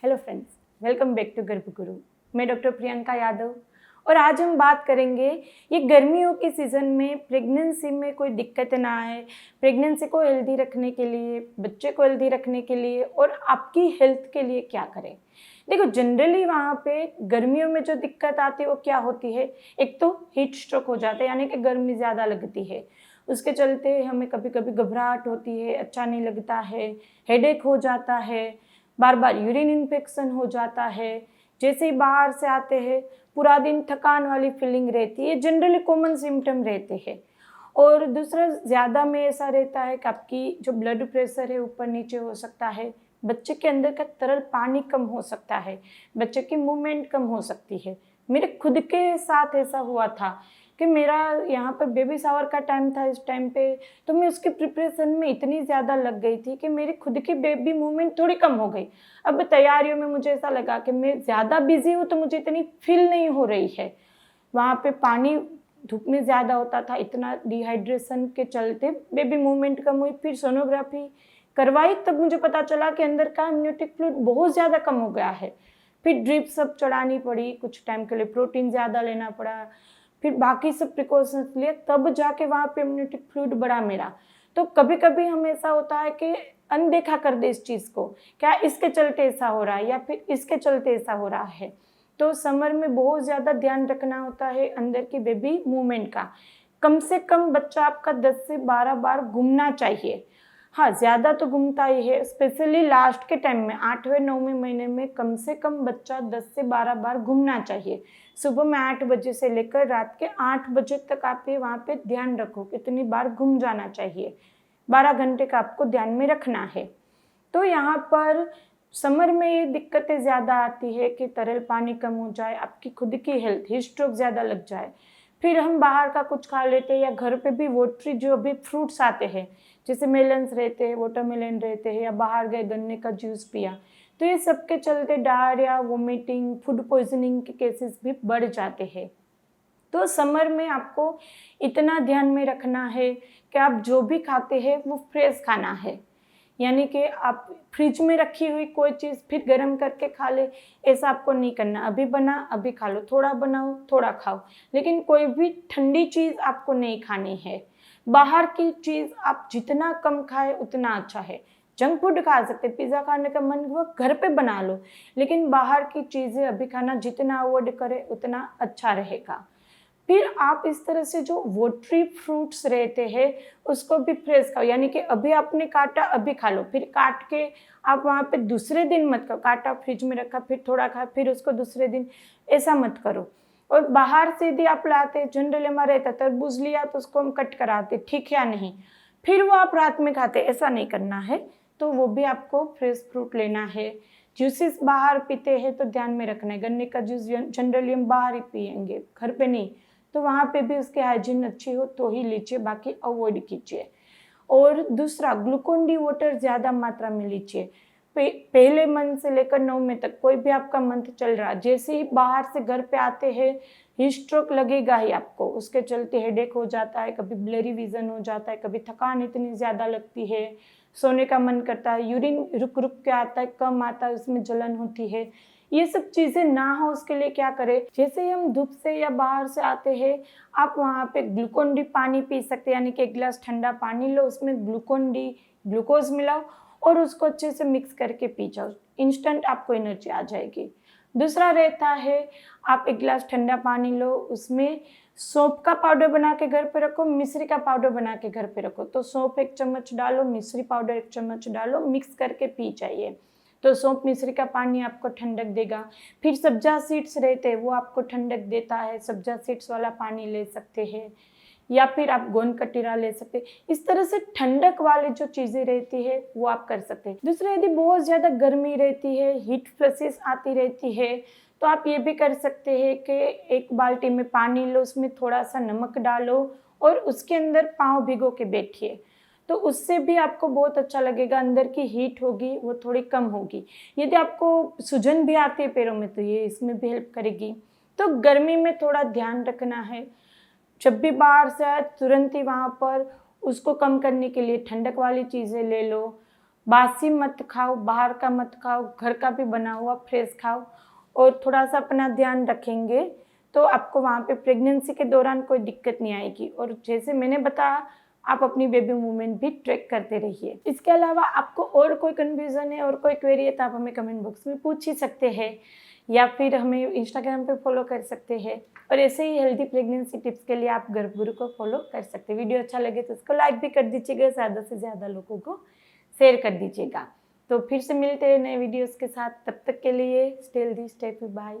Hello friends, welcome back to Garbhguru. मैं doctor Priyanka Yadav और आज हम बात करेंगे ये गर्मियों के सीज़न में प्रेगनेंसी में कोई दिक्कत ना आए, प्रेगनेंसी को हेल्दी रखने के लिए, बच्चे को हेल्दी रखने के लिए और आपकी हेल्थ के लिए क्या करें। देखो, जनरली वहाँ पे गर्मियों में जो दिक्कत आती है वो क्या होती है। एक तो हीट स्ट्रोक हो जाता है, यानी कि गर्मी ज़्यादा लगती है, उसके चलते हमें कभी कभी घबराहट होती है, अच्छा नहीं लगता है, हेडेक हो जाता है, बार बार यूरिन इन्फेक्शन हो जाता है, जैसे ही बाहर से आते हैं पूरा दिन थकान वाली फीलिंग रहती है, जनरली कॉमन सिम्टम रहते हैं। और दूसरा, ज़्यादा में ऐसा रहता है कि आपकी जो ब्लड प्रेशर है ऊपर नीचे हो सकता है, बच्चे के अंदर का तरल पानी कम हो सकता है, बच्चे की मूवमेंट कम हो सकती है। मेरे खुद के साथ ऐसा हुआ था कि मेरा यहाँ पर बेबी शावर का टाइम था इस टाइम पे, तो मैं उसके प्रिपरेशन में इतनी ज़्यादा लग गई थी कि मेरी खुद की बेबी मूवमेंट थोड़ी कम हो गई। अब तैयारियों में मुझे ऐसा लगा कि मैं ज़्यादा बिजी हूँ तो मुझे इतनी फील नहीं हो रही है। वहाँ पे पानी धूप में ज़्यादा होता था, इतना डिहाइड्रेशन के चलते बेबी मूवमेंट कम हुई। फिर सोनोग्राफी करवाई, तब मुझे पता चला कि अंदर का एमनियोटिक फ्लूइड बहुत ज़्यादा कम हो गया है। फिर ड्रिप सब चढ़ानी पड़ी, कुछ टाइम के लिए प्रोटीन ज़्यादा लेना पड़ा, फिर बाकी सब प्रिकॉशंस लिए, तब जाके वहाँ पे इम्यूनिटी फ्लूइड बढ़ा मेरा। तो कभी कभी हम ऐसा होता है कि अनदेखा कर दे इस चीज़ को, क्या इसके चलते ऐसा हो रहा है या फिर इसके चलते ऐसा हो रहा है। तो समर में बहुत ज़्यादा ध्यान रखना होता है अंदर की बेबी मूवमेंट का। कम से कम बच्चा आपका 10 से 12 बार घूमना चाहिए। हाँ, ज़्यादा तो घूमता ही है, स्पेशली लास्ट के टाइम में 8वें 9वें महीने में कम से कम बच्चा 10 से 12 बार घूमना चाहिए। सुबह में 8 बजे से लेकर रात के 8 बजे तक आप ये वहाँ पे ध्यान रखो कितनी बार घूम जाना चाहिए। 12 घंटे का आपको ध्यान में रखना है। तो यहाँ पर समर में ये दिक्कतें ज़्यादा आती है कि तरल पानी कम हो जाए, आपकी खुद की हेल्थ, हीट स्ट्रोक ज़्यादा लग जाए। फिर हम बाहर का कुछ खा लेते हैं या घर पे भी वोटरी जो अभी फ्रूट्स आते हैं, जैसे मेलन्स रहते हैं, वाटरमेलन रहते हैं, या बाहर गए गन्ने का जूस पिया, तो ये सब के चलते डायरिया, वोमिटिंग, फूड पॉइजनिंग के केसेस भी बढ़ जाते हैं। तो समर में आपको इतना ध्यान में रखना है कि आप जो भी खाते हैं वो फ्रेश खाना है, यानी कि आप फ्रिज में रखी हुई कोई चीज़ फिर गर्म करके खा ले, ऐसा आपको नहीं करना। अभी बना अभी खा लो, थोड़ा बनाओ थोड़ा खाओ, लेकिन कोई भी ठंडी चीज़ आपको नहीं खानी है। बाहर की चीज़ आप जितना कम खाए उतना अच्छा है। जंक फूड खा सकते, पिज़्ज़ा खाने का मन हुआ घर पे बना लो, लेकिन बाहर की चीज़ें अभी खाना जितना अवॉइड करें उतना अच्छा रहेगा। फिर आप इस तरह से जो वोटरी फ्रूट्स रहते हैं उसको भी फ्रेश खाओ, यानी कि अभी आपने काटा अभी खा लो, फिर काट के आप वहाँ पे दूसरे दिन मत खाओ। काटा फ्रिज में रखा फिर थोड़ा खा फिर उसको दूसरे दिन, ऐसा मत करो। और बाहर से यदि आप लाते, जनरली हमारा रहता तरबूज लिया तो उसको हम कट कराते ठीक या नहीं, फिर वो आप रात में खाते, ऐसा नहीं करना है। तो वो भी आपको फ्रेश फ्रूट लेना है। जूसेस बाहर पीते हैं तो ध्यान में रखना है, गन्ने का जूस जनरली हम बाहर ही पियेंगे, घर पे नहीं। तो वहाँ पे भी उसकी हाइजीन अच्छी हो तो ही लीजिए, बाकी अवॉइड कीजिए। और दूसरा, ग्लूकोन डी वाटर ज़्यादा मात्रा में लीजिए। पहले मंथ से लेकर 9वें तक, कोई भी आपका मंथ चल रहा, जैसे ही बाहर से घर पे आते हैं हीट स्ट्रोक लगेगा ही आपको, उसके चलते हेडेक हो जाता है, कभी ब्लरी विजन हो जाता है, कभी थकान इतनी ज़्यादा लगती है, सोने का मन करता है, यूरिन रुक रुक के आता है, कम आता है, उसमें जलन होती है। ये सब चीज़ें ना हो उसके लिए क्या करें, जैसे ही हम धूप से या बाहर से आते हैं आप वहाँ पे ग्लूकोन डी पानी पी सकते हैं, यानी कि 1 गिलास ठंडा पानी लो, उसमें ग्लूकोन डी ग्लूकोज मिलाओ और उसको अच्छे से मिक्स करके पी जाओ, इंस्टेंट आपको एनर्जी आ जाएगी। दूसरा रहता है, आप 1 गिलास ठंडा पानी लो, उसमें सौंफ का पाउडर बना के घर पे रखो, मिश्री का पाउडर बना के घर पे रखो। तो सौंफ 1 चम्मच डालो, मिश्री पाउडर 1 चम्मच डालो, मिक्स करके पी जाइए। तो सौंफ मिश्री का पानी आपको ठंडक देगा। फिर सब्जा सीड्स रहते हैं, वो आपको ठंडक देता है, सब्जा सीड्स वाला पानी ले सकते हैं, या फिर आप गोंद कटीरा ले सकते हैं। इस तरह से ठंडक वाली जो चीज़ें रहती है वो आप कर सकते हैं। दूसरा, यदि बहुत ज़्यादा गर्मी रहती है, हीट फ्लैशेस आती रहती है, तो आप ये भी कर सकते हैं कि 1 बाल्टी में पानी लो, उसमें थोड़ा सा नमक डालो और उसके अंदर पाँव भिगो के बैठिए, तो उससे भी आपको बहुत अच्छा लगेगा, अंदर की हीट होगी वो थोड़ी कम होगी। यदि आपको सूजन भी आती है पैरों में तो ये इसमें भी हेल्प करेगी। तो गर्मी में थोड़ा ध्यान रखना है, जब भी बाहर से आए तुरंत ही वहाँ पर उसको कम करने के लिए ठंडक वाली चीज़ें ले लो। बासी मत खाओ, बाहर का मत खाओ, घर का भी बना हुआ फ्रेश खाओ और थोड़ा सा अपना ध्यान रखेंगे तो आपको वहाँ पे प्रेगनेंसी के दौरान कोई दिक्कत नहीं आएगी। और जैसे मैंने बताया, आप अपनी बेबी मूवमेंट भी ट्रैक करते रहिए। इसके अलावा आपको और कोई कन्फ्यूज़न है और कोई क्वेरी है तो आप हमें कमेंट बॉक्स में पूछ ही सकते हैं या फिर हमें इंस्टाग्राम पे फॉलो कर सकते हैं। और ऐसे ही हेल्दी प्रेगनेंसी टिप्स के लिए आप गर्भगुरु को फॉलो कर सकते हैं। वीडियो अच्छा लगे तो उसको लाइक भी कर दीजिएगा, ज़्यादा से ज़्यादा लोगों को शेयर कर दीजिएगा। तो फिर से मिलते हैं नए वीडियोस के साथ, तब तक के लिए stay healthy, stay happy, bye.